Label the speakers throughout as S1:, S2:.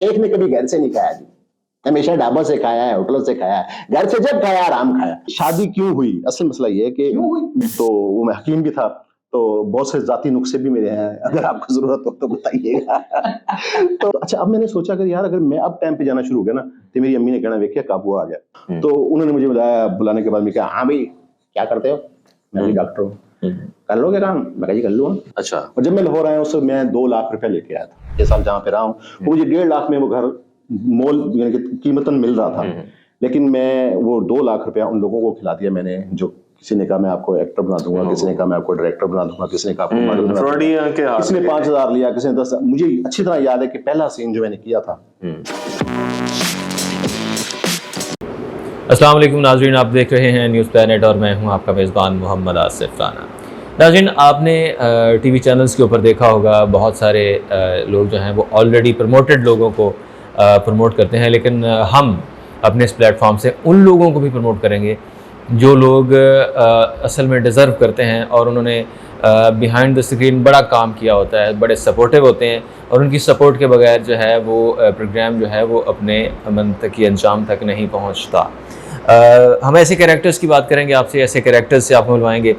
S1: एक ने कभी घर से नहीं खाया जी, हमेशा ढाबों से खाया है, होटलों से खाया है। घर से जब खाया आराम खाया। शादी क्यों हुई, असल मसला ये है कि तो वो मैं हकीम भी था, तो बहुत से जाती नुस्खे भी मेरे हैं, अगर आपको जरूरत हो तो बताइएगा। तो अच्छा, अब मैंने सोचा कि यार अगर मैं अब टाइम पे जाना शुरू हो गया ना, तो मेरी अम्मी ने कहना देखिए काबू आ गया। तो उन्होंने मुझे बुलाने के बाद मैं कहा हाँ भाई क्या करते हो, मैं भी डॉक्टर हूँ, कर लोगे काम, मैं कहा जी कर लूंगा।
S2: अच्छा।
S1: और जब मैं लाहौर आया उस मैं 2 लाख रुपया लेके आया था, 6 साल जहाँ पे रहा हूँ, वो मुझे 1.5 लाख में वो घर मोल यानी कि कीमतन मिल रहा था, लेकिन मैं वो 2 लाख रुपया उन लोगों को खिला दिया मैंने, जो किसी ने कहा मैं आपको एक्टर बना दूंगा, किसी ने कहा मैं आपको डायरेक्टर बना दूंगा, किसी ने कहा आपको मॉडल बना दूंगा, किसी ने 5,000 लिया, किसी ने 10। मुझे अच्छी तरह याद है कि पहला सीन जो मैंने किया था।
S2: अस्सलाम वालेकुम नाज़रीन, आप देख रहे हैं न्यूज़ प्लैनेट और मैं हूं आपका मेज़बान मोहम्मद आसिफ राना। नाज़रीन, आपने टीवी चैनल्स के ऊपर देखा होगा बहुत सारे लोग जो हैं वो ऑलरेडी प्रमोटेड लोगों को प्रमोट करते हैं, लेकिन हम अपने इस प्लेटफॉर्म से उन लोगों को भी प्रमोट करेंगे जो लोग असल में डिज़र्व करते हैं और उन्होंने बिहाइंड द स्क्रीन बड़ा काम किया होता है, बड़े सपोर्टिव होते हैं और उनकी सपोर्ट के बगैर जो है वो प्रोग्राम जो है वो अपने मंतकी अंजाम तक नहीं पहुँचता। हम ऐसे कैरेक्टर्स की बात करेंगे आपसे, ऐसे कैरेक्टर्स से आपको मिलवाएंगे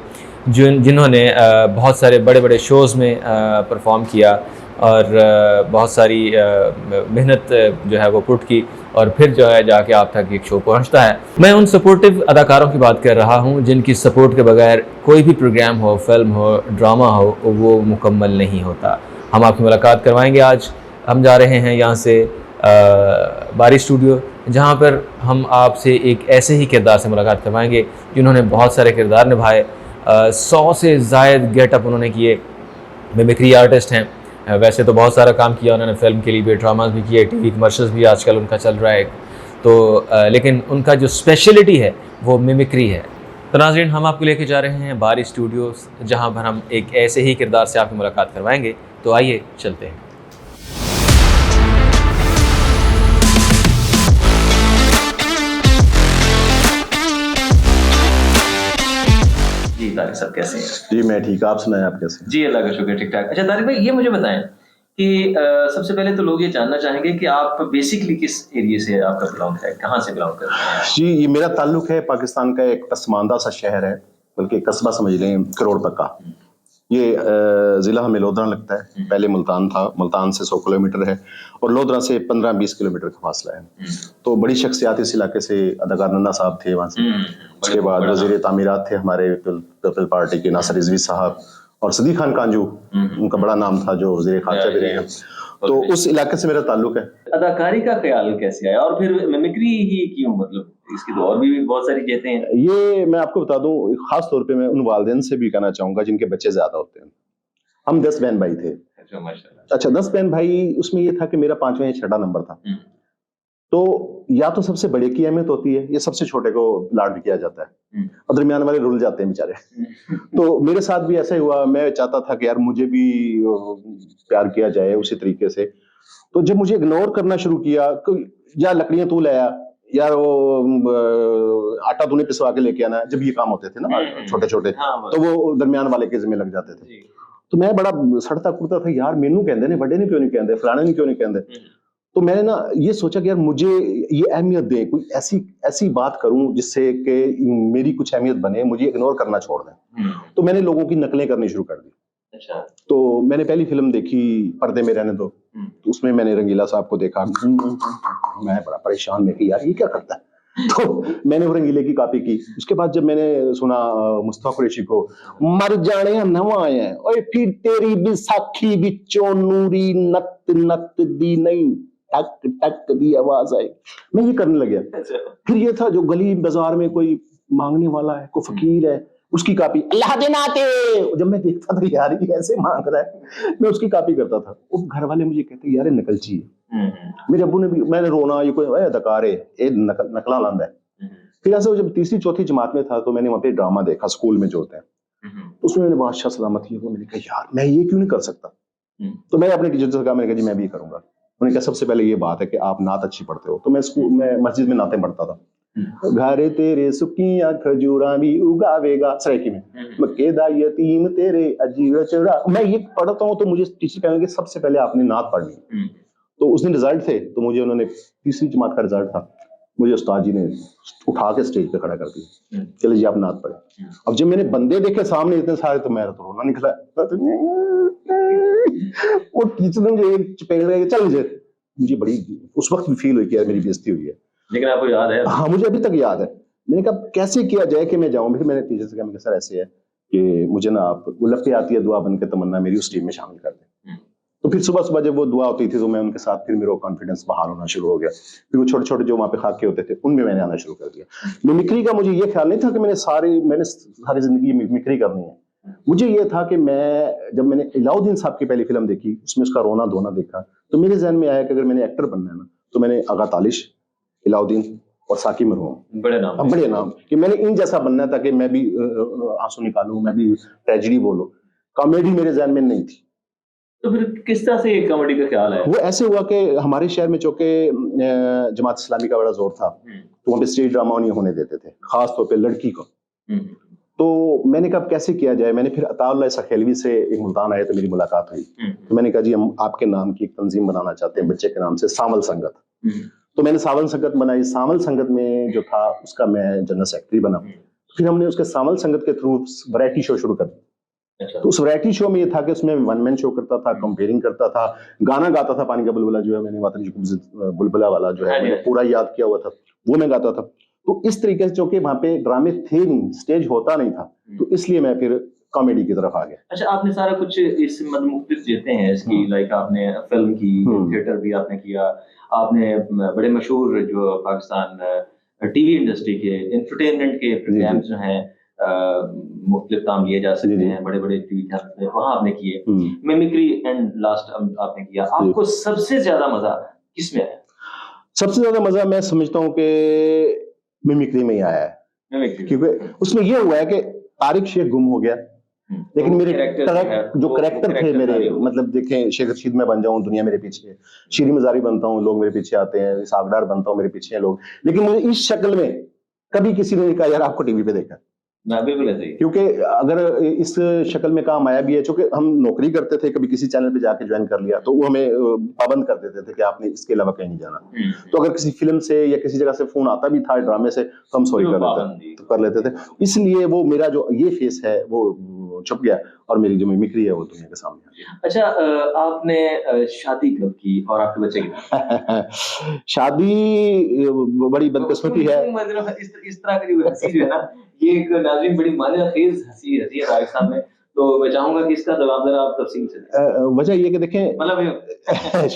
S2: जिन्होंने बहुत सारे बड़े बड़े शोज़ में परफॉर्म किया और बहुत सारी मेहनत जो है वो पुट की और फिर जो है जाके आप तक एक शो पहुंचता है। मैं उन सपोर्टिव अदाकारों की बात कर रहा हूं जिनकी सपोर्ट के बगैर कोई भी प्रोग्राम हो, फिल्म हो, ड्रामा हो, वो मुकम्मल नहीं होता। हम आपकी मुलाकात करवाएंगे। आज हम जा रहे हैं यहाँ से बारी स्टूडियो, जहाँ पर हम आपसे एक ऐसे ही किरदार से मुलाकात करवाएंगे जिन्होंने बहुत सारे किरदार निभाए, 100 से ज़ायद गेटअप उन्होंने किए, मिमिक्री आर्टिस्ट हैं। वैसे तो बहुत सारा काम किया उन्होंने, फिल्म के लिए भी ड्रामाज भी किए, टीवी कमर्शियल्स भी आजकल उनका चल रहा है तो लेकिन उनका जो स्पेशलिटी है वो मिमिक्री है। तो नाज़रीन, हम आपको लेके जा रहे हैं बारी स्टूडियोज़, जहाँ पर हम एक ऐसे ही किरदार से आपकी मुलाकात करवाएंगे। तो आइए चलते हैं। जी तारिक साहब कैसे हैं?
S1: जी मैं ठीक, आप सुनाएं आप कैसे?
S2: जी अल्लाह का शुक्र, ठीक ठाक। अच्छा तारिक भाई, ये मुझे बताएं कि सबसे पहले तो लोग ये जानना चाहेंगे कि आप बेसिकली किस एरिया से आपका बिलोंग है, कहाँ से बिलोंग करते हैं?
S1: जी ये मेरा ताल्लुक है पाकिस्तान का एक पसमानदा सा शहर है, बल्कि कस्बा समझ लें, करोड़ पक्का। ये ज़िला हमें लोधरा लगता है, पहले मुल्तान था, मुल्तान से 100 किलोमीटर है और लोधरा से 15-20 किलोमीटर का फासला है। तो बड़ी शख्सियात इस इलाके से, अदाकार नन्ना साहब थे वहाँ से, उसके बाद वज़ीर तामीरात थे हमारे पीपल पार्टी के नासिर रिजवी साहब, और सदी खान कांजू उनका बड़ा नाम था जो वज़ीर खारजा भी रहे हैं। तो उस इलाके से मेरा ताल्लुक है।
S2: अदाकारी का ख्याल कैसे आया और फिर मिमिक्री ही क्यों, मतलब इसकी तो और भी बहुत सारी चीजें हैं।
S1: ये मैं आपको बता दूं, खास तौर पे मैं उन वालिदैन से भी कहना चाहूंगा जिनके बच्चे ज्यादा होते हैं। हम 10 बहन भाई थे।
S2: अच्छा माशाल्लाह।
S1: अच्छा 10 बहन भाई, उसमें ये था कि मेरा 5वां या 6वां नंबर था। तो या तो सबसे बड़े की अहमियत होती है या सबसे छोटे को लाड किया जाता है और दरमियान वाले रुल जाते हैं बेचारे। तो मेरे साथ भी ऐसा ही हुआ, मैं चाहता था कि यार मुझे भी प्यार किया जाए उसी तरीके से। तो जब मुझे इग्नोर करना शुरू किया, या लकड़ियां तू ले आया, यार वो आटा तूने पिसवा के लेके आना, जब ये काम होते थे ना छोटे छोटे, तो वो दरमियान वाले के जिम्मे लग जाते थे। तो मैं बड़ा सड़ता कुड़ता था, यार मैनू कहते ने, बड़े ने क्यों नहीं कहते, फलाने ने क्यों नहीं कहते। तो मैंने ना ये सोचा कि यार मुझे ये अहमियत दे, कोई ऐसी ऐसी बात करूं जिससे कि मेरी कुछ अहमियत बने, मुझे इग्नोर करना छोड़ दें। तो मैंने लोगों की नकलें करनी शुरू कर दी।
S2: अच्छा। तो
S1: मैंने पहली फिल्म देखी पर्दे में रहने दो, तो उसमें मैंने रंगीला साहब को देखा। मैं बड़ा परेशान में कि यार ये क्या करता है। तो मैंने वो रंगीले की कॉपी की। उसके बाद जब मैंने सुना मुस्तफा कुरैशी को, मर जाने नवा आया और फिर तेरी बिसाखी बिचों नूरी नत नत दी नहीं, टक टक दी आवाज आई, मैं ये करने लग गया। फिर ये था जो गली बाजार में कोई मांगने वाला है, कोई फकीर है, उसकी कॉपी, अल्लाह दे नाते। जब मैं देखता था यार ये ऐसे मांग रहा है, मैं उसकी कॉपी करता था। वो घर वाले मुझे कहते यार नकलची है। मेरे अब्बू ने भी, मैंने रोना, ये कोई अदाकार है, ये नकला लांदा है। फिर ऐसे जब तीसरी चौथी जमात में था तो मैंने वहां पे ड्रामा देखा स्कूल में जो होते हैं, तो उसमें मैंने बादशाह सलामत किया, मैंने कहा यार मैं ये क्यों नहीं कर सकता। तो मैं अपने टीचर से कहा, मैंने कहा जी मैं भी करूंगा। उन्होंने कहा सबसे पहले ये बात है कि आप नात अच्छी पढ़ते हो। तो मैं स्कूल में मस्जिद में नाते पढ़ता था। घरे तेरे सुकियां खजूरा भी उगावेगा सरायकी में, मक्के दा यतीम तेरे अजीब चढ़ा। मैं ये पढ़ता हूँ तो मुझे टीचर कहेंगे सबसे पहले आपने नात पढ़नी। तो उस दिन रिजल्ट थे, तो मुझे उन्होंने 3री जमात का रिजल्ट था, मुझे उस्ताद जी ने उठा के स्टेज पे खड़ा कर दिया, चले जी आप नात पढ़े। अब जब मैंने बंदे देखे सामने इतने सारे, तो मेरा तो रोना निकला। वो टीचर ने मुझे एक चपेट लगा के चल जे, मुझे बड़ी उस वक्त भी फील हुई कि यार मेरी बेइज्जती हुई है।
S2: लेकिन आपको याद है?
S1: हाँ, मुझे अभी तक याद है। मैंने कहा कैसे किया जाए कि मैं जाऊं। फिर मैंने टीचर से कहा, सर ऐसे है कि मुझे ना आप गुलफ्ते आती है दुआ बन के तमन्ना मेरी उस टीम में शामिल कर दें। तो फिर सुबह सुबह जब वो दुआ होती थी तो मैं उनके साथ, फिर मेरा कॉन्फिडेंस बहाल होना शुरू हो गया। फिर वो छोटे छोटे जो वहाँ पे खाके होते थे उनमें मैंने आना शुरू कर दिया। मिमिक्री का मुझे ये ख्याल नहीं था कि मैंने सारी जिंदगी मिमिक्री करनी है। मुझे ये था कि जब मैंने अलाउद्दीन साहब की पहली फिल्म देखी, उसमें उसका रोना धोना देखा, तो मेरे जहन में आया कि अगर मैंने एक्टर बनना है ना, तो मैंने आगा तालिश, अलाउद्दीन और साकी मरहूम, बड़े नाम कि मैंने इन जैसा बनना था कि मैं भी आंसू निकालूं, मैं भी ट्रेजेडी बोलूं। कॉमेडी मेरे जहन में नहीं थी।
S2: तो फिर किस तरह से कॉमेडी का ख्याल है?
S1: वो ऐसे हुआ कि हमारे शहर में चूंकि जमात इस्लामी का बड़ा जोर था, तो वहाँ पे स्टेज ड्रामा नहीं होने देते थे, खास तौर पे लड़की को। तो मैंने कहा कैसे किया जाए। मैंने फिर अताउल्लाह सखेलवी से एक मुल्तान आए तो मेरी मुलाकात हुई। तो मैंने कहा जी हम आपके नाम की एक तंजीम बनाना चाहते हैं, बच्चे के नाम से, सावल संगत। तो मैंने सावल संगत बनाई। सावल संगत में जो था उसका मैं जनरल सेक्रेटरी बना। फिर हमने उसके सावल संगत के थ्रू वैरायटी शो शुरू कर दिया। तो उस वैरायटी शो में ये था कि उसमें वन मैन शो करता था, कंपेयरिंग करता था, गाना गाता था। पानी का बुलबुला जो है, मैंने वातन बुलबुला वाला जो है मैंने पूरा याद किया हुआ था, वो मैं गाता था। तो इस तरीके से, चूंकि वहां पे ड्रामे थे नहीं, स्टेज होता नहीं था, तो इसलिए मैं फिर कॉमेडी की तरफ आ गया।
S2: अच्छा, आपने सारा कुछ इस मतलब मुख्तलिफ जीते हैं इसकी, लाइक आपने फिल्म की, थिएटर भी आपने किया, आपने बड़े मशहूर जो पाकिस्तान टीवी इंडस्ट्री के एंटरटेनमेंट के प्रोग्राम्स जो हैं, मुख्तलिफ काम लिए जा सकते हैं, बड़े बड़े टीवी चैनल में, वहाँ आपने किए। मिमिक्री एंड लास्ट आपने किया। आपको सबसे ज्यादा मजा किसमें आया?
S1: सबसे ज्यादा मजा मैं समझता हूँ कि मिमिक्री में ही आया है, क्योंकि उसमें ये हुआ है कि तारिक शेख गुम हो गया, लेकिन मेरे जो करेक्टर थे मेरे, मतलब देखें, शेख रशीद में बन जाऊं, दुनिया मेरे पीछे है, शीरी मजारी बनता हूं, लोग मेरे पीछे आते हैं, सागदार बनता हूं, मेरे पीछे हैं लोग, लेकिन मुझे इस शक्ल में कभी किसी ने नहीं कहा यार आपको टीवी पे देखा।
S2: बिल्कुल ऐसे ही।
S1: क्योंकि अगर इस शक्ल में काम आया भी है, चूंकि हम नौकरी करते थे, कभी किसी चैनल पे जाके ज्वाइन कर लिया तो वो हमें पाबंद कर देते थे कि आपने इसके अलावा कहीं नहीं जाना। तो अगर किसी फिल्म से या किसी जगह से फोन आता भी था ड्रामे से, तो हम सॉरी कर लेते थे। इसलिए वो मेरा जो ये फेस है वो छुप गया और मेरी जो मिमिक्री है वो दुनिया के सामने आ गई।
S2: अच्छा, आपने शादी कब की और आपके बच्चे की?
S1: शादी बड़ी बदकिस्मती है।
S2: मतलब इस तरह की जो हंसी जो है ना, ये एक नाज़रीन बड़ी मानियाखेज हंसी है राइट साहब में, तो मैं चाहूंगा कि इसका जवाब जरा आप तफसील से दें।
S1: वजह ये कि देखें,
S2: मतलब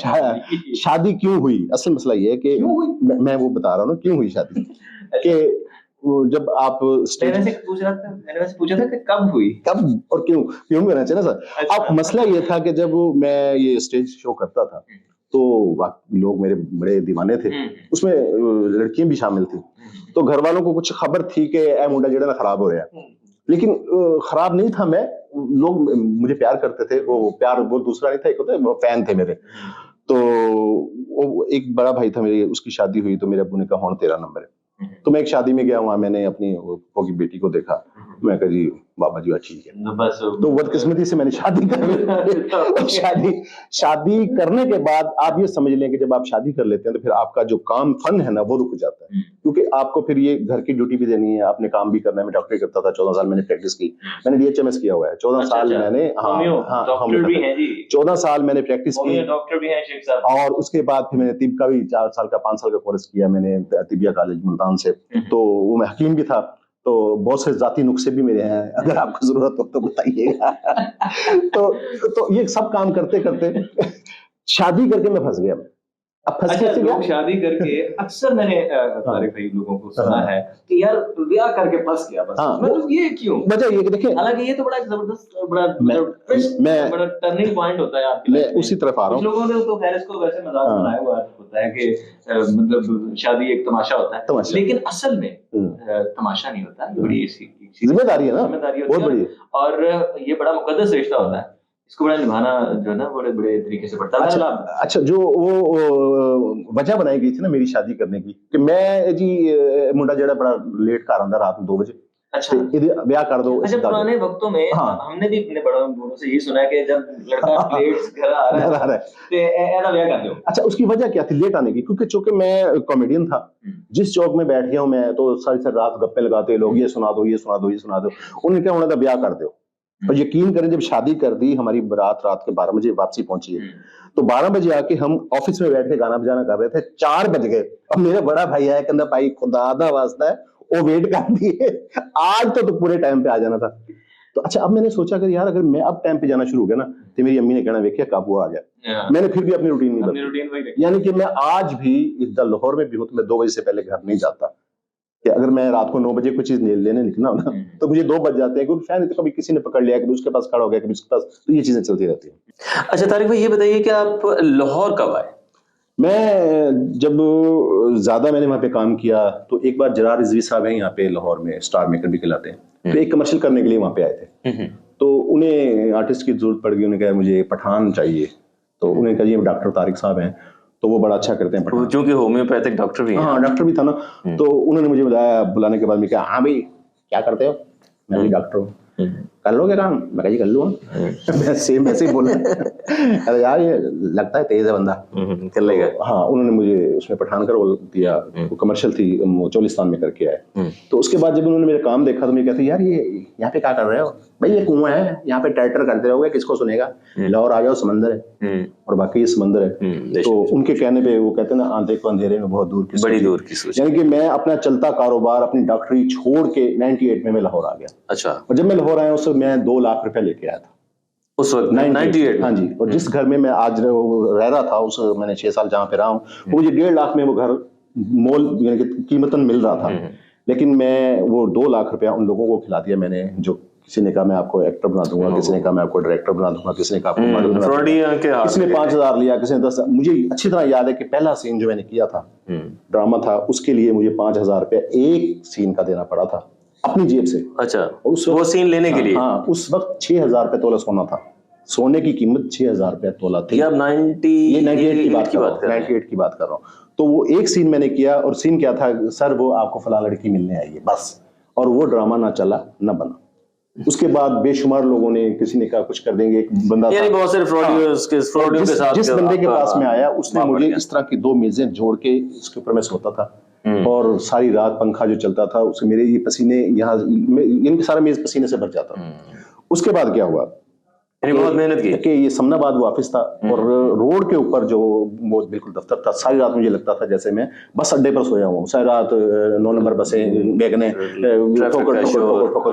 S1: शादी क्यों हुई, असल मसला ये है कि मैं वो बता रहा हूँ क्यों हुई शादी। कि जब आप
S2: मैंने पूछा था कि कब हुई,
S1: कब और क्यों कहना चाहिए ना सर। अब मसला ये था कि जब मैं ये स्टेज शो करता था तो लोग मेरे बड़े दीवाने थे, उसमें लड़कियां भी शामिल थी। तो घर वालों को कुछ खबर थी कि ए मुंडा जेड़ा ना खराब हो रहा है, लेकिन खराब नहीं था मैं, लोग मुझे प्यार करते थे। वो प्यार वो दूसरा नहीं था, एक होता है फैन थे मेरे। तो वो एक बड़ा भाई था मेरे, उसकी शादी हुई तो मेरे अब्बू ने कहा हुण तेरा नंबर है। तो मैं एक शादी में गया, वहां मैंने अपनी की बेटी को देखा, मैं कहा जी बाबा जी ठीक है।
S2: बस
S1: तो बदकिस्मती से मैंने शादी कर ली। शादी करने के बाद आप ये समझ लें कि जब आप शादी कर लेते हैं तो फिर आपका जो काम फन है ना वो रुक जाता है, क्योंकि आपको फिर ये घर की ड्यूटी भी देनी है, आपने काम भी करना है। मैं डॉक्टरी करता था, 14 साल मैंने प्रैक्टिस की, मैंने DHMS किया हुआ है 14 साल मैंने।
S2: डॉक्टर भी हैं जी,
S1: 14 साल मैंने प्रैक्टिस की,
S2: डॉक्टर भी हैं शेख साहब।
S1: और उसके बाद फिर मैंने तिब का भी 4 साल का 5 साल का कोर्स किया मैंने तिबिया कॉलेज मुल्तान से। तो वो मैं हकीम भी था, तो बहुत से जाती नुस्खे भी मेरे हैं, अगर आपको जरूरत हो तो बताइएगा। तो ये सब काम करते करते शादी करके मैं फंस गया। अब फंस
S2: अच्छा, लोग शादी करके अक्सर मैंने सारे कई लोगों को सुना है कि यार ब्याह करके फंस गया बस। मतलब ये क्यों?
S1: वजह ये कि देखिए,
S2: हालांकि ये तो बड़ा जबरदस्त बड़ा टर्निंग पॉइंट होता है आपकी लाइफ में।
S1: मैं उसी तरफ आ रहा हूँ।
S2: कुछ लोगों ने तो खैर इसको वैसे मजाक बनाया हुआ होता है कि मतलब शादी एक तमाशा होता है, लेकिन असल में तमाशा नहीं होता, बड़ी इसकी
S1: जिम्मेदारी है ना,
S2: जिम्मेदारी
S1: बहुत बड़ी है,
S2: और ये बड़ा मुकद्दस रिश्ता होता है, इसको बड़ा निभाना जो है ना बड़े बड़े तरीके से पड़ता है।
S1: अच्छा, जो वो वजह बनाई गई थी ना मेरी शादी करने की, कि मैं जी मुंडा जेड़ा बड़ा लेट घर आंदा रात में 2 बजे,
S2: अच्छा
S1: ब्याह कर दो।
S2: अच्छा, पुराने वक्तों में हमने भी अपने बड़ों से यही सुना है कि जब लड़का प्लेट्स घर आ रहा है तो ऐसा ब्याह कर दो। अच्छा,
S1: उसकी वजह क्या थी लेट आने की? क्योंकि चूंकि मैं कॉमेडियन था, जिस चौक में बैठ गया हूँ मैं, तो सारी सारी रात गप्पे लगाते लोग, ये सुना दो, ये सुना दो, ये सुना दो। उन्होंने क्या होना था, ब्याह कर दो। और यकीन करें, जब शादी कर दी, हमारी बारात रात के 12 बजे वापसी पहुंची है, तो 12 बजे आके हम ऑफिस में बैठ के गाना बजाना कर रहे थे, 4 बज गए। अब मेरा बड़ा भाई आया, कहता भाई खुदा दा वास्ता है वो वेट कर दिए, आज तो पूरे टाइम पे आ जाना था। तो अच्छा, अब मैंने सोचा कि यार अगर मैं अब टाइम पे जाना शुरू हो गया ना, तो मेरी अम्मी ने कहना देखिए कब वो आ गया। मैंने फिर भी अपनी रूटीन नहीं बदली, यानी कि मैं आज भी इधर लाहौर में भी हूँ तो मैं 2 बजे से पहले घर नहीं जाता। कि अगर मैं रात को 9 बजे कुछ चीज लेने निकला ना, तो मुझे 2 बज जाते हैं, क्योंकि शायद कभी किसी ने पकड़ लिया, कभी उसके पास खड़ा हो गया, कभी उसके पास, तो ये चीजें चलती रहती हैं।
S2: अच्छा तारिक भाई, ये बताइए कि आप लाहौर कब आए?
S1: मैं जब ज्यादा मैंने वहाँ पे काम किया, तो एक बार जरार रिजवी साहब हैं यहाँ पे लाहौर में, स्टार मेकर भी कहलाते हैं, तो एक कमर्शियल करने के लिए वहाँ पे आए थे। तो उन्हें आर्टिस्ट की जरूरत पड़ गई, उन्हें कहा मुझे पठान चाहिए। तो उन्हें कहा जी डॉक्टर तारिक साहब हैं, तो वो बड़ा अच्छा करते हैं पठान,
S2: क्योंकि होम्योपैथिक डॉक्टर भी हैं।
S1: हाँ डॉक्टर भी था ना। तो उन्होंने मुझे बुलाने के बाद मैं कहा हाँ भाई क्या करते हो? मैं भी डॉक्टर हूँ, कर लोगे काम? मैं कहा जी कर लूँगा। मैं सेम वैसे ही बोला। अरे यार ये लगता है तेज है बंदा,
S2: कर लेगा।
S1: तो हाँ, उन्होंने मुझे उसमें पठान का रोल दिया, वो कमर्शियल थी, चोलिस्तान में करके आए। तो उसके बाद जब उन्होंने मेरा काम देखा तो मैं कहते यार ये यहाँ पे क्या कर रहे हो भाई, ये कुआं है, यहाँ पे ट्रैक्टर करते रहोगे, किसको सुनेगा, लाहौर आ जाओ, समंदर है और बाकी ये समंदर है। तो उनके कहने पे वो कहते हैं ना, आंधे को अंधेरे में बहुत दूर की
S2: बड़ी दूर की सोच।
S1: यानी कि मैं अपना चलता कारोबार, अपनी डॉक्टरी छोड़ के 98 में मैं लाहौर आ गया।
S2: अच्छा,
S1: और जब मैं लाहौर आया उस वक्त मैं 2 लाख रुपए लेके आया था
S2: उस वक्त 98।
S1: हाँ जी। और जिस घर में मैं आज रह रहा था, उस मैंने 6 साल जहाँ पे रहा हूँ, वो मुझे 1.5 लाख में वो घर मोल यानी कि कीमतन मिल रहा था। लेकिन मैं वो 2 लाख रुपया उन लोगों को खिला दिया मैंने, जो किसी ने कहा मैं आपको एक्टर बना दूंगा, किसी ने कहा मैं आपको डायरेक्टर बना दूंगा, किसी ने कहा आपको मॉडल बना दूंगा, किसी ने 5,000 लिया, किसी ने 10। मुझे अच्छी तरह याद है कि पहला सीन जो मैंने किया था, ड्रामा था, उसके लिए मुझे 5,000 रुपया एक सीन का देना पड़ा था अपनी जेब से।
S2: अच्छा, वो सीन लेने के लिए?
S1: हाँ, उस वक्त 6,000 रुपया तोला सोना था, सोने की कीमत 6,000 रुपया तोला थी।
S2: ये
S1: 98 की बात कर रहा हूँ। तो वो एक सीन मैंने किया, और सीन क्या था, सर वो आपको फला लड़की मिलने आई है बस, और वो ड्रामा ना चला ना बना। उसके बाद बेशुमार लोगों ने, किसी ने कहा कुछ कर देंगे, एक बंदा
S2: यानी बहुत सारे फ्रॉडियर्स के साथ
S1: जिस बंदे के पास में आया, उसने मुझे इस तरह की 2 मेजें जोड़ के इसके ऊपर मैं सोता था, और सारी रात पंखा जो चलता था उससे मेरे ये पसीने यहाँ, इनके सारा मेज पसीने से भर जाता। उसके बाद क्या हुआ,
S2: बहुत मेहनत की
S1: कि ये समनाबाद वो ऑफिस था, और रोड के ऊपर जो वो बिल्कुल दफ्तर था, सारी रात मुझे लगता था जैसे मैं बस अड्डे पर सोया हूँ। सारी रात 9 नंबर बसें बेगने, ठोकर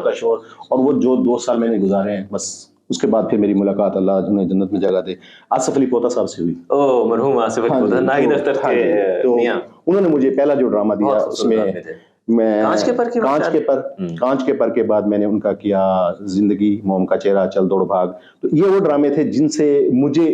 S1: का शोर, और वो जो 2 साल मैंने गुजारे हैं, बस उसके बाद फिर मेरी मुलाकात अल्लाह ने जन्नत में जगह दे आसिफ अली पोता साहब से हुई।
S2: ओह, मरहूम आसिफ अली पोता, नाई दफ्तर के।
S1: तो उन्होंने मुझे पहला जो ड्रामा दिया, उसमें मैं कांच के पर के बाद मैंने उनका किया जिंदगी, मोम का चेहरा, चल दौड़ भाग। तो ये वो ड्रामे थे जिनसे मुझे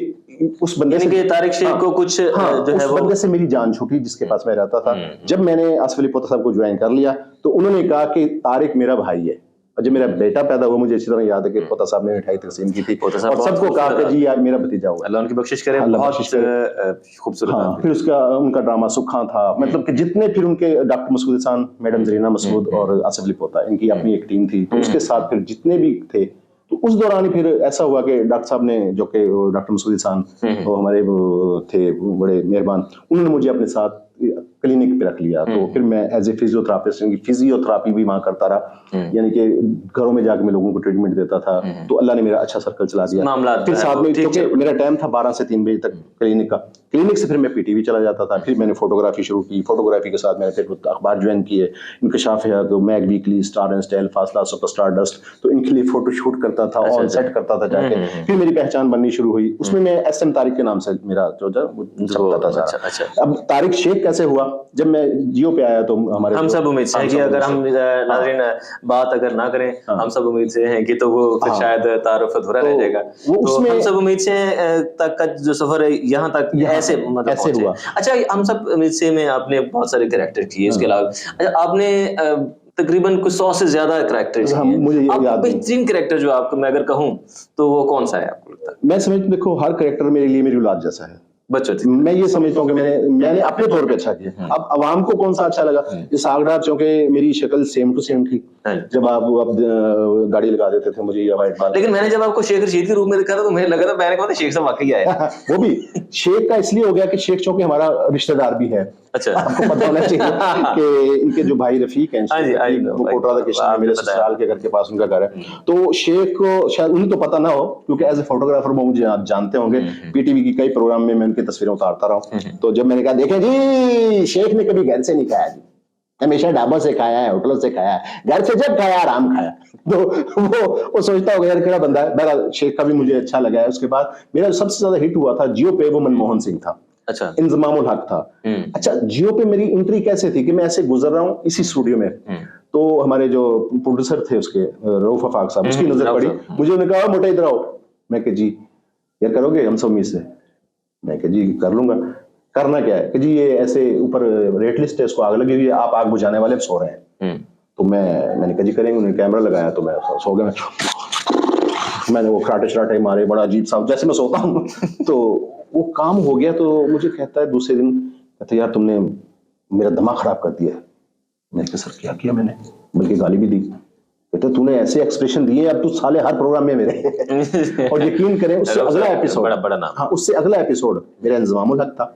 S1: उस बंदे से,
S2: तारिक शेख को कुछ जो है
S1: उस बंदे से मेरी जान छूटी जिसके पास मैं रहता था। जब मैंने आसिफ अली पोता साहब को ज्वाइन कर लिया, तो उन्होंने कहा कि तारिक मेरा भाई है। और जब मेरा बेटा पैदा हुआ, मुझे अच्छी तरह याद है कि पोता साहब ने मिठाई तकसीम की थी, और सबको कहा कि जी यार मेरा भतीजा हुआ,
S2: अल्लाह उनकी बख्शिश करे, बहुत खूबसूरत।
S1: फिर उनका ड्रामा सुखा था, मतलब कि जितने फिर उनके डॉक्टर मसूद हसन, मैडम जरीना मसूद और आसिफ अली पोता, इनकी अपनी एक टीम थी, तो उसके साथ फिर जितने भी थे, तो उस दौरान ही फिर ऐसा हुआ कि डॉक्टर साहब ने, जो कि डॉक्टर मसूद हसन वो हमारे थे बड़े मेहरबान, उन्होंने मुझे अपने साथ क्लिनिक पे रख लिया। तो फिर मैं एज ए फिजियोथेरापिस्ट, फिजियोथेरापी भी वहां करता रहा, यानी कि घरों में जाके मैं लोगों को ट्रीटमेंट देता था। तो अल्लाह ने मेरा अच्छा सर्कल चला दिया। फिर साथ में, क्योंकि मेरा टाइम था 12 से 3 बजे तक क्लिनिक का, क्लिनिक से फिर मैं पीटीवी चला जाता था। फिर मैंने फोटोग्राफी शुरू की, फोटोग्राफी के साथ मैंने फिर अखबार ज्वाइन किए, इंकशाफ है, तो Mag Weekly, Star and Style, फासला, सुपरस्टार डस्ट, तो इनके लिए फोटो शूट करता था, ऑन सेट करता था जाके। फिर मेरी पहचान बननी शुरू हुई, उसमें मैं SM तारिक के नाम से मेरा जो छपता था सारा। अब तारिक शेख कैसे हुआ, जब मैं जियो पे आया तो हमारे
S2: हम सब उम्मीद से हैं कि अगर हम नाज़रीन बात अगर ना करें, हम सब उम्मीद से हैं कि तो वो फिर शायद तारुफ अधूरा रह जाएगा। तो हम सब उम्मीद से तक का जो सफर है यहाँ तक ऐसे मतलब हुआ। अच्छा, हम सब उम्मीद से में आपने बहुत सारे कैरेक्टर किए, इसके अलावा अच्छा आपने तकरीबन कुछ 100 से ज्यादा कैरेक्टर किए। बेहतरीन कैरेक्टर जो आपको मैं अगर कहूँ तो वो कौन सा है आपको लगता है?
S1: मैं समझ, देखो हर कैरेक्टर मेरे लिए मेरी औलाद जैसा है।
S2: बच्चों से।
S1: मैं ये समझता हूँ कि मैंने अपने तौर पे अच्छा किया। अब आवाम को कौन सा अच्छा लगा, इस आगडार चौके मेरी शक्ल सेम टू सेम थी, जब आप गाड़ी लगा देते थे मुझे, ये वाइट बाल।
S2: लेकिन मैंने जब आपको शेख रशीद के रूप में देखा था तो मुझे लगा था, मैंने कहा था शेख साहब वाकई आया।
S1: वो भी शेख का इसलिए हो गया कि शेख चौके हमारा रिश्तेदार भी है।
S2: अच्छा।
S1: आपको पता होना चाहिए कि इनके जो भाई रफीक हैं,
S2: हाँ जी,
S1: शेख रफीक, वो कोटरा दा किशन में मेरे ससुराल के घर के पास उनका घर है। तो शेख को शायद उन्हें तो पता ना हो, क्योंकि एज ए फोटोग्राफर वो मुझे आप जानते होंगे, पीटीवी की कई प्रोग्राम में मैं उनकी तस्वीरें उतारता रहा हूँ। तो जब मैंने कहा देखें जी, शेख ने कभी घर से नहीं खाया जी, हमेशा ढाबों से खाया है, होटलों से खाया है, घर से जब खाया आराम खाया। तो वो सोचता होगा यार केड़ा बंदा है। बहरहाल शेख का भी मुझे अच्छा लगा है। उसके बाद मेरा सबसे ज्यादा हिट हुआ था जियो पे, वो मनमोहन सिंह था।
S2: अच्छा।
S1: इंजमामुल हक था। अच्छा, जियो पे मेरी एंट्री कैसे थी कि मैं ऐसे गुजर रहा हूँ इसी स्टूडियो में, तो हमारे जो प्रोड्यूसर थे उसके, रऊफ अफाक साहब, उसकी नजर पड़ी मुझे, उन्होंने कहा मोटा इधर आओ। मैं कहा जी यार करोगे हम सब उम्मीद से। मैं कहा जी कर लूंगा। करना क्या है कि जी ये ऐसे ऊपर रेट लिस्ट है, इसको आग लगी हुई है, आप आग बुझाने वाले सो रहे हैं। तो मैंने कहा जी करेंगे। उन्होंने कैमरा लगाया तो मैं सो गया। मैंने वो खराटे शराटे मारे, बड़ा अजीब सा जैसे मैं सोता हूँ। तो वो काम हो गया। तो मुझे कहता है दूसरे दिन, कहता यार तुमने मेरा दिमाग खराब कर दिया। मैंने कहा सर क्या किया मैंने, बल्कि गाली भी दी। कहते तूने ऐसे एक्सप्रेशन दिए अब तू साले हर प्रोग्राम में मेरे। और यकीन करें उससे अगला एपिसोड,
S2: बड़ा नाम।
S1: हाँ उससे अगला एपिसोड मेरा इंजमामुल हक था।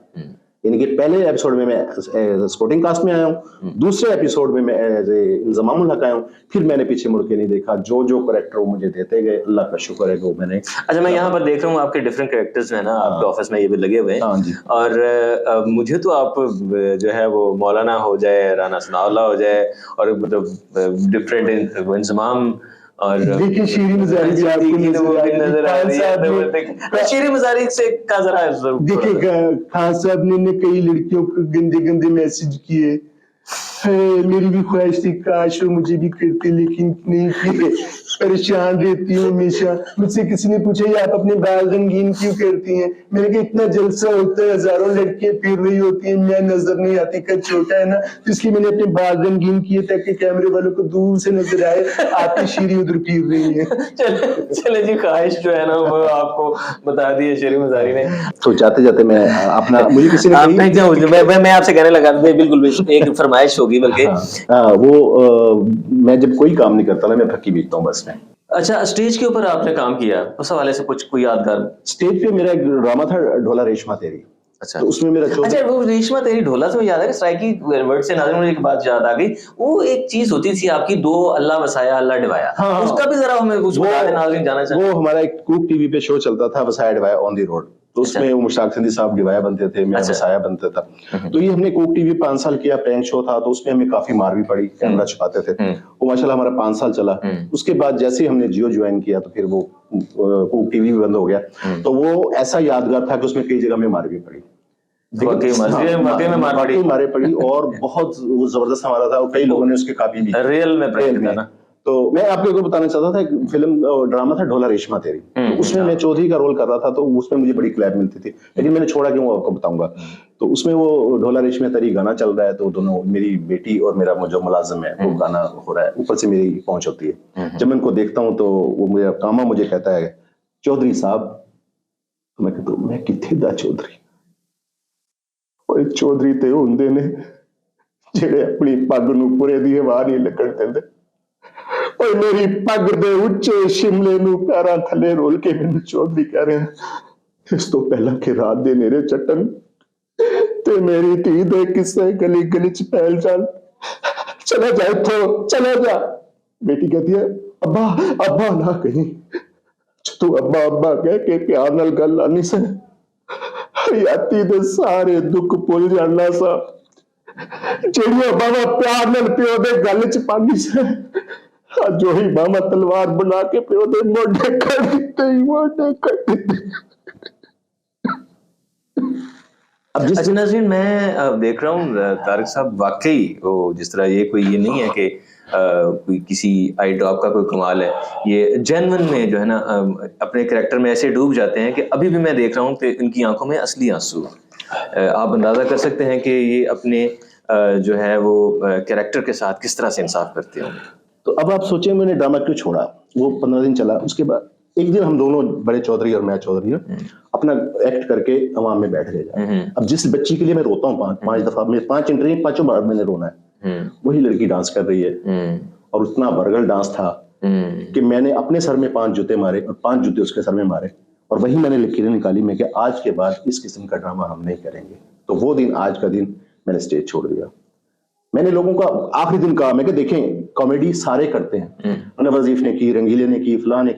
S1: यानी कि पहले एपिसोड में मैं सपोर्टिंग कास्ट में आया हूँ, दूसरे एपिसोड में मैं एज ए इंजमामुल हक आया हूँ। फिर मैंने पीछे मुड़ के नहीं देखा, जो जो कैरेक्टर वो मुझे देते गए, अल्लाह का शुक्र है कि वो मैंने।
S2: अच्छा, मैं यहाँ पर देख रहा हूँ आपके डिफरेंट कैरेक्टर्स जो है ना, आपके ऑफिस में ये भी लगे हुए हैं।
S1: हाँ जी।
S2: और मुझे तो आप जो है वो मौलाना हो जाए, राना सनाउल्लाह हो जाए, और मतलब डिफरेंट इंजमाम, और
S1: देखिए शीरी मजारी भी आपको
S2: नजर आ रही है। शीरी मजारी से का जरा
S1: देखिए खान साहब ने कई लड़कियों को गंदे गंदे मैसेज किए। मेरी भी ख्वाहिश थी काश वो मुझे भी करते, लेकिन नहीं किए। परेशान रहती हूँ हमेशा। मुझसे किसी ने पूछा ये आप अपने बाल रंगीन क्यों करती हैं? मैंने कहा इतना जलसा होता है, हजारों लड़कियां फिर रही होती हैं, मैं नजर नहीं आती, कद छोटा है ना, तो इसलिए मैंने अपने बाल रंगीन किए ताकि कैमरे वालों को दूर से नजर आए आपकी शीरी उधर फिर रही है।
S2: चले जी, ख्वाहिश जो है ना वो आपको बता दी है शीरी मजारी ने।
S1: तो जाते जाते मैं अपना, मुझे किसी ने
S2: मैं आपसे कहने लगा था बिल्कुल एक फरमाइश होगी बल्कि।
S1: मैं जब कोई काम नहीं करता ना, मैं फक्की बीतता हूँ बस में।
S2: अच्छा, स्टेज के ऊपर आपने काम किया, उस हवाले से कुछ कोई यादगार?
S1: स्टेज पे मेरा एक ड्रामा था ढोला रेशमा तेरी।
S2: अच्छा।
S1: तो उसमें मेरा
S2: अच्छा, वो रेशमा तेरी ढोला से मुझे याद है कि स्ट्राइकी वर्ड से नाज़िम मुझे एक बात याद आ गई। वो एक चीज होती थी आपकी, दो अल्लाह वसाया अल्लाह डिवाया।
S1: हाँ,
S2: उसका भी जरा हमें कुछ बता दें, नाज़रीन जानना चाहते हैं।
S1: वो हमारा एक कूक टीवी पे शो चलता था, वसाया डिवाया ऑन द रोड। तो उसमें वो मुश्ताक सिंधी साहब डिवाया बनते थे, मैं वसाया बनता था। तो ये हमने कूक टीवी 5 साल किया, प्रैंक शो था, तो उसमें हमें काफी मार भी पड़ी, कैमरा छुपाते थे। वो माशाल्लाह हमारा 5 साल चला। उसके बाद जैसे ही हमने जियो ज्वाइन किया तो फिर वो कूक टीवी भी बंद हो गया। तो वो ऐसा यादगार था कि उसमें कई जगह में मार भी पड़ी। वाकई मारे पड़ी और बहुत जबरदस्त हमारा था, और कई लोगों ने उसके काफी भी
S2: रियल में।
S1: तो मैं आपको एक बताना चाहता था, एक फिल्म ड्रामा था ढोला रेशमा तेरी। तो उसमें मैं चौधरी का रोल कर रहा था, तो उसमें मुझे बड़ी क्लैप मिलती थी, लेकिन मैंने छोड़ा क्यों आपको बताऊंगा। तो उसमें वो ढोला रेशमा तेरी गाना चल रहा है, तो दोनों मेरी बेटी और मेरा जो मुलाजिम है वो गाना हो रहा है, ऊपर से मेरी पहुंच होती है। जब मैं उनको देखता हूँ तो वो मेरा कामा मुझे कहता है चौधरी साहब। तो मैं कहता हूँ मैं किथे दा चौधरी, और चौधरी ते हुंदे ने ਜਿਹੜੇ अपनी पग नूं पुरे दी हवा नहीं लगण दिंदे। और मेरी पग दे उच्चे शिमले नूं पैरां थले रोल के मैनूं चौधरी कह रहे हैं। इस तो पहला कि रात दे नेरे चट्टन ते मेरी धी दे किस्से गली गली च फैल जान, चला जा इत्थों, चला जा। बेटी कहती है अब्बा अब्बा ना कहीं, तू अब्बा अब्बा कह के प्यार नाल गल आनी से हयाती दे सारे दुख भुल जाना सा, ਜਿਹੜੀਆਂ ਬਾਵਾ ਪਿਆਰ ਨਾਲ ਪਿਓ ਦੇ ਗਲ ਚ ਪਾਉਂਦੀ ਸੀ, ਅੱਜ ਉਹੀ ਬਾਵਾ ਤਲਵਾਰ ਬਣਾ ਕੇ ਪਿਓ ਦੇ ਮੋਢੇ ਕੱਢ ਦਿੱਤੇ ਹੀ ਮੋਢੇ ਕੱਢ ਦਿੱਤੇ।
S2: अच्छा नाज़रीन, मैं देख रहा हूँ तारिक साहब वाकई वो जिस तरह ये कोई ये नहीं है कि कोई किसी आई ड्रॉप का कोई कमाल है, ये जेन्युइन में जो है ना अपने कैरेक्टर में ऐसे डूब जाते हैं कि अभी भी मैं देख रहा हूँ कि इनकी आंखों में असली आंसू। आप अंदाजा कर सकते हैं कि ये अपने जो है वो कैरेक्टर के साथ किस तरह से इंसाफ करते होंगे।
S1: तो अब आप सोचें मैंने ड्रामा क्यों छोड़ा। वो 15 दिन चला, उसके बाद एक दिन हम दोनों, बड़े चौधरी और मैं चौधरी, अपना एक्ट करके अवाम में बैठ गए। अब जिस बच्ची के लिए मैं रोता हूँ पांच दफा, मेरे 5 इंटरव्यू, 5 बार मैंने रोना है, वही लड़की डांस कर रही है और उतना बरगल डांस था कि मैंने अपने सर में 5 जूते मारे और 5 जूते उसके सर में मारे, और वही मैंने लकीरें निकाली मैं कि आज के बाद इस किस्म का ड्रामा हम नहीं करेंगे। तो वो दिन, आज का दिन, मैंने स्टेज छोड़ दिया। मैंने लोगों का आखिरी दिन कहा, मैं कि देखें कॉमेडी सारे करते हैं, नवाजीफ ने की, रंगीले ने की, फलां ने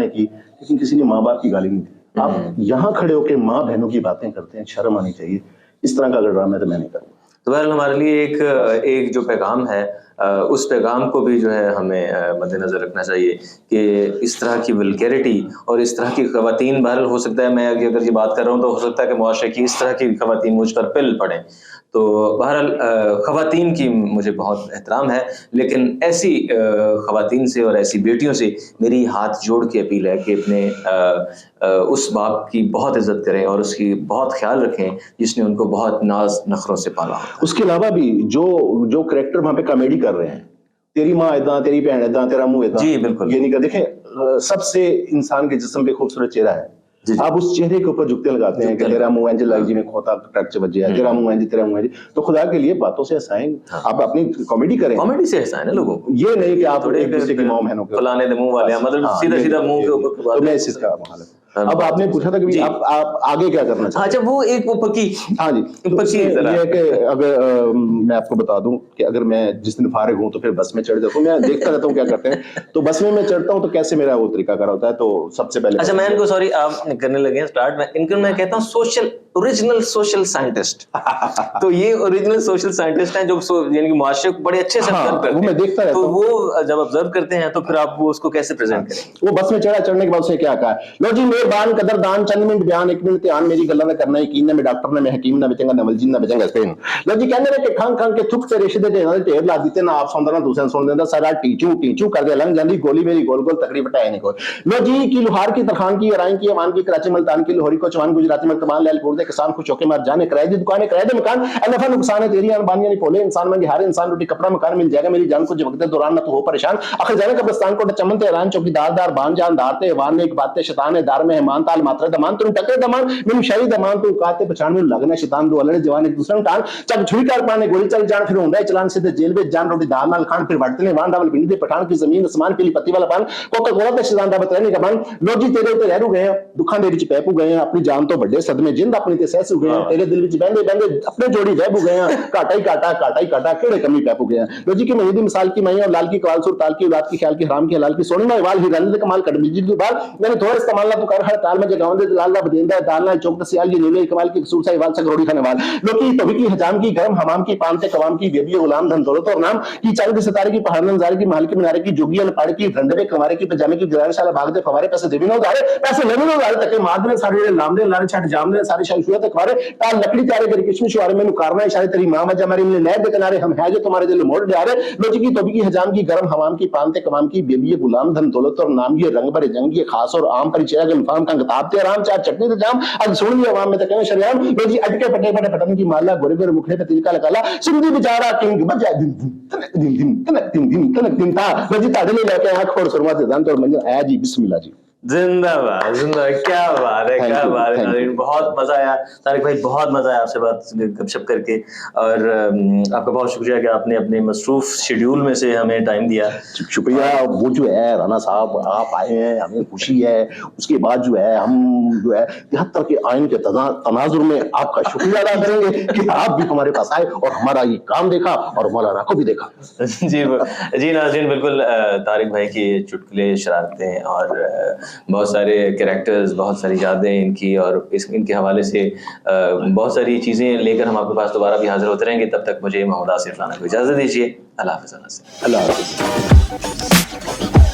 S1: की, लेकिन किसी ने माँ बाप की गाली नहीं दी। आप यहाँ खड़े होकर माँ बहनों की बातें करते हैं, शर्म आनी चाहिए। इस तरह का अगर ड्रामा है तो मैं नहीं करूँगा।
S2: तो बहरहाल हमारे लिए एक जो पैगाम है, उस पैगाम को भी जो है हमें मद्देनजर रखना चाहिए कि इस तरह की वल्गैरिटी और इस तरह की खवातीन, बहरहाल हो सकता है मैं अगर ये बात कर रहा हूँ तो हो सकता है कि मुआशरे की इस तरह की खवातीन मुझ पर पिल पड़ें। तो बहरहाल खवातीन की मुझे बहुत एहतराम है, लेकिन ऐसी खवातीन से और ऐसी बेटियों से मेरी हाथ जोड़ के अपील है कि अपने उस बाप की बहुत इज्जत करें और उसकी बहुत ख्याल रखें जिसने उनको बहुत नाज नखरों से पाला।
S1: उसके अलावा भी जो कैरेक्टर वहां पे कॉमेडी कर रहे हैं, तेरी माँ ऐदा, तेरी बहन ऐदा, तेरा मुंह ऐदा,
S2: जी बिल्कुल,
S1: ये नहीं कर, देखें सबसे इंसान के जिस्म पे खूबसूरत चेहरा है, आप उस चेहरे के ऊपर जुगते लगाते हैं कि तेरा मुंह इंज लाइक जिवें खोता ट्रक च वजे है, तेरा मुंह इंज, तेरा मुंह इंज। तो खुदा के लिए बातों से हंसाएं, आप अपनी कॉमेडी करें,
S2: कॉमेडी से हंसाएं ना लोगों को,
S1: ये नहीं कि आप एक दूसरे की माँ बहनों के
S2: फलाने दे मुंह वाले, मतलब सीधा मुंह के ऊपर।
S1: तो मैं इसका मुखालिफ। अब आपने पूछा था कि आप आगे क्या करना चाहते हैं?
S2: अच्छा, वो एक वो पक्की,
S1: हाँ जी, तो ये है कि अगर मैं आपको बता दूं कि अगर मैं जिस दिन फारिग हूं तो फिर बस में चढ़ जाता हूं, मैं देखता रहता हूं क्या करते हैं, तो बस में मैं चढ़ता हूं तो कैसे मेरा वो तरीका कर होता है। तो सबसे पहले, अच्छा
S2: मैं इनको, सॉरी आप करने लगे हैं स्टार्ट में, इनको मैं कहता हूं ओरिजिनल सोशल साइंटिस्ट। तो ये ओरिजिनल सोशल साइंटिस्ट हैं जो यानी कि मुआशरे को बड़े अच्छे से ऑब्जर्व करते हैं।
S1: वो मैं देखता रहता हूं।
S2: तो वो जब ऑब्जर्व करते हैं तो फिर आप वो उसको कैसे प्रेजेंट करेंगे?
S1: वो बस में चढ़ने के बाद उसने क्या कहा, लो जी मेहरबान कदरदान, चंद मिनट बयान, 1 मिनट ध्यान, मेरी गल्लां करना यकीन ना, मैं डॉक्टर ने, मैं हकीम ना बचेंगा, ना वलजीन ना बचेंगा स्पेन। लो जी कहने लगे खंग खंग के थुक से रेशे दे ढेर ला देते ना, आप सुनदा ना दूसरे सुन देंदा, सारा टीचू टीचू कर दे लंग जांदी गोली मेरी गोल गोल तकरीब हटाए नहीं कोई। लो जी की लोहार की तरखान की, अराइन की, अमान की, कराची मुल्तान की, लाहौरी को चवान, गुजराती में कमान, लैलपुर दे किसान खुश होके मार जाने, किराए दी दुकानें, किराए दे मकान, नफा नुकसान है तेरी अनबानियां नहीं पोले, इंसान मंगे हारे, इंसान रोटी कपड़ा मकान मिल जाएगा, मेरी जान को जब वक्त दौरान ना तू हो परेशान, आखिर जाने कब्रिस्तान को चमन ते हैरान, चौकीदार दार बान जान दार ते वान ने एक बात शैतान है दार में मेहमान ताल मात्रा दमान, तुम टकरे दमान मैंने शरी दमान, तू काते पहचान में लगना शैतान दो अलड़े जवान एक दूसरे टान, चल छुई कर पाने गोली चल जान, फिर होंदा चलान सीधे जेल में जान, रोटी दाल नाल खान, फिर बढ़ते ने वान डावल पिंडी दे पठान की जमीन आसमान पीली पत्ती वाला पान, कोका कोला ते शैतान दा बतरने का पान। लो जी तेरे ते रहू गए दुखां दे विच पैपू गए, अपनी जान तो बड़े सदमे जिंद अपनी ते सहसू गए, तेरे दिल विच बहंदे बहंदे अपने जोड़ी वहबू गए, काटा ही काटा केड़े कमी पैपू गए। लो जी की मेरी दी मिसाल की मैं और लाल की कवाल सुर ताल की औलाद की ख्याल की हराम की हलाल की सोनी में वाल ही रन दे कमाल कट बिजली की बाल, मैंने थोड़ा इस्तेमाल ना तू कर हर ताल में जगाऊं दे लाल ला बदेंदा दाल ना चौक दसियाल ये नीले कमाल की कसूर सा वाल से रोड़ी खाने वाल, लोकी तभी की हजाम की गरम हमाम की पानते कवाम की बेबी गुलाम धन दौलत और नाम की चाल के सितारे की पहाड़ नजारे की महल की मीनारे की जोगी अनपाड़ की रंडवे कमारे की पजामे की गिराने साला भाग दे फवारे पैसे देवी ना उधारे पैसे लेने ना उधारे तक मार दे सारे नाम दे लारे छट जाम दे सारी शायशुआ तक वारे ताल लकड़ी तारे तेरी किशमिश वारे मैंने कारना इशारे तेरी मां वजह हमारी मिले नहर दे किनारे हम है जो तुम्हारे दिल मोड़ जा रहे, लोजी की तभी की हजाम की गरम हवाम की पानते कवाम की बेबी गुलाम धन दौलत और नाम ये रंग भरे जंग ये खास और आम परिचय के मुफाम का गताबते आराम चार चटनी ते जाम अब सुन लिया आवाम में तक शरियाम, लोजी अटके पटे पटे पटन की माला गोरे गोरे मुखड़े पे तिलका लगा सिंधी बेचारा किंग बजा दिन तनक दिन था लोजी ताड़े ले लेके आंख फोड़ सुरमा से जान तो मंजर आया जी बिस्मिल्लाह जी।
S2: जिंदाबाद जिंदाबाद, क्या बात है, क्या बात है नाज़रीन, बहुत मजा आया तारिक भाई, बहुत मजा आया आपसे बात गपशप करके, और आपका बहुत शुक्रिया कि आपने अपने मसरूफ शेड्यूल में से हमें टाइम दिया।
S1: शुक्रिया। वो जो है राना साहब आप आए हैं, हमें खुशी है, उसके बाद जो है हम जो है 73 के आइन के तनाजुर में आपका शुक्रिया अदा करेंगे कि आप भी हमारे पास आए और हमारा ये काम देखा और मौलाना को भी देखा।
S2: जी नाज़रीन, बिल्कुल तारिक भाई की चुटकुले, शरारतें और बहुत सारे कैरेक्टर्स, बहुत सारी यादें इनकी, और इनके हवाले से बहुत सारी चीज़ें लेकर हम आपके पास दोबारा भी हाजिर होते रहेंगे। तब तक मुझे मोहम्मद आसिफ राना को इजाज़त दीजिए। अल्लाह हाफ़िज़।
S1: अल्लाह हाफ़िज़।